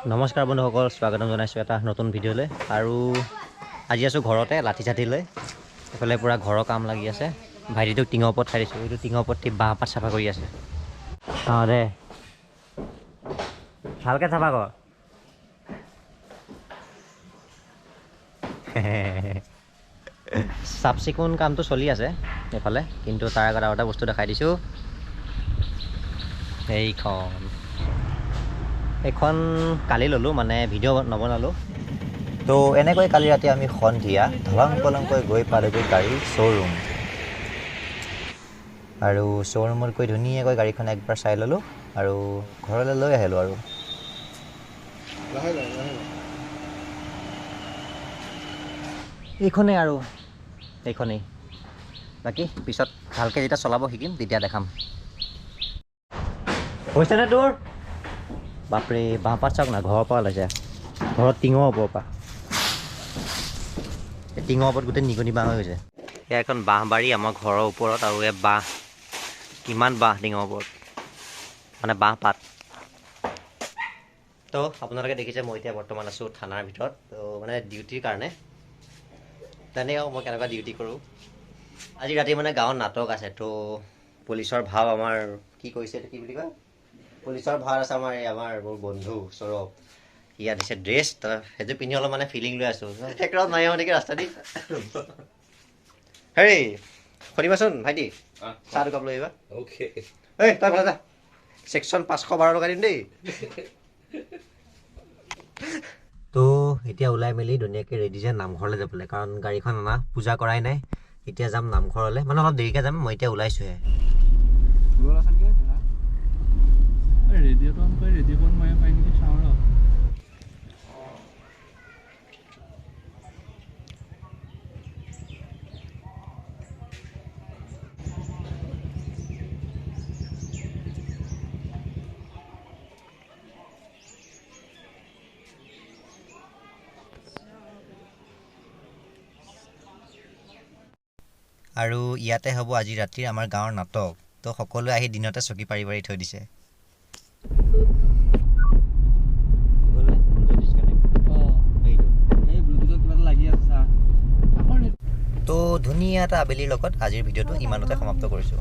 নমস্কাৰ বন্ধুসকল, স্বাগতম জনাইছোঁ এটা নতুন ভিডিঅ'লৈ। আৰু আজি আছোঁ ঘৰতে লাঠি চাঠি লৈ। এইফালে পূৰা ঘৰৰ কাম লাগি আছে। ভাইটিটোক টিঙৰ ওপৰত খাই দিছোঁ। এইটো টিঙৰ ওপৰত বাঁহ পাত চাফা কৰি আছে। অঁ দে, ভালকৈ চাফা কৰ। চাফ চিকুণ কামটো চলি আছে এইফালে, কিন্তু তাৰ আগত আৰু এটা বস্তু দেখাই দিছোঁ। এইখন কালি ল'লোঁ, মানে ভিডিঅ' নবনালোঁ। তো এনেকৈ কালি ৰাতি আমি সন্ধিয়া ধলং পলংকৈ গৈ পালোগৈ গাড়ীৰ শ্ব'ৰুম। আৰু শ্ব'ৰুমত গৈ ধুনীয়াকৈ গাড়ীখন একবাৰ চাই ল'লোঁ আৰু ঘৰলৈ লৈ আহিলোঁ। আৰু এইখনেই আৰু এইখনেই, বাকী পিছত ভালকৈ যেতিয়া চলাব শিকিম তেতিয়া দেখাম। হৈছেনে তোৰ? বাপৰে, বাঁহপাত চাওক না, ঘৰৰ পৰা ওলাইছে। ঘৰত টিঙৰ ওপৰৰ পৰা, এই টিঙৰ ওপৰত গোটেই নিগনি বাঁহ হৈ গৈছে। এয়া এখন বাঁহবাৰী আমাৰ ঘৰৰ ওপৰত, আৰু এই বাঁহ কিমান বাঁহ টিঙৰ ওপৰত, মানে বাঁহপাত। তো আপোনালোকে দেখিছে মই এতিয়া বৰ্তমান আছোঁ থানাৰ ভিতৰত, তো মানে ডিউটিৰ কাৰণে। জানেই আৰু মই কেনেকুৱা ডিউটি কৰোঁ। আজি ৰাতি মানে গাঁৱত নাটক আছে, তো পুলিচৰ ভাও আমাৰ কি কৰিছে, এইটো কি বুলি কয়, পুলিচৰ ভাও আছে আমাৰ মোৰ বন্ধু সৌৰভ। ইয়াত দিছে ড্ৰেছ, তো সেইটো পিন্ধি অলপ মানে ফিলিং লৈ আছোঁ। একেবাৰে মাৰি আহোঁ নেকি ৰাস্তা দি। হেৰি শুনিবাচোন ভাইটি, চাহ দুকাপ লৈ আহিবা। এই তই ভাল যা, ছেকশ্যন 512 লগাই দিম দেই। তো এতিয়া ওলাই মেলি ধুনীয়াকৈ ৰেডি যে নামঘৰলৈ যাবলৈ, কাৰণ গাড়ীখন অনা পূজা কৰাই নাই। এতিয়া যাম নামঘৰলৈ, মানে অলপ দেৰিকৈ যাম। মই এতিয়া ওলাইছোঁহে। ৰেডিঅ'টো অন কৰি ৰেডিঅ'খন মাৰিব পাৰি নেকি চাওঁ ৰ। আৰু ইয়াতে হ'ব আজি ৰাতিৰ আমাৰ গাঁৱৰ নাটক। তো সকলোৱে আহি দিনতে চকী পাৰি পাৰি থৈ দিছে। তো ধুনীয়া এটা আবেলিৰ লগত আজিৰ ভিডিঅ'টো ইমানতে সমাপ্ত কৰিছোঁ।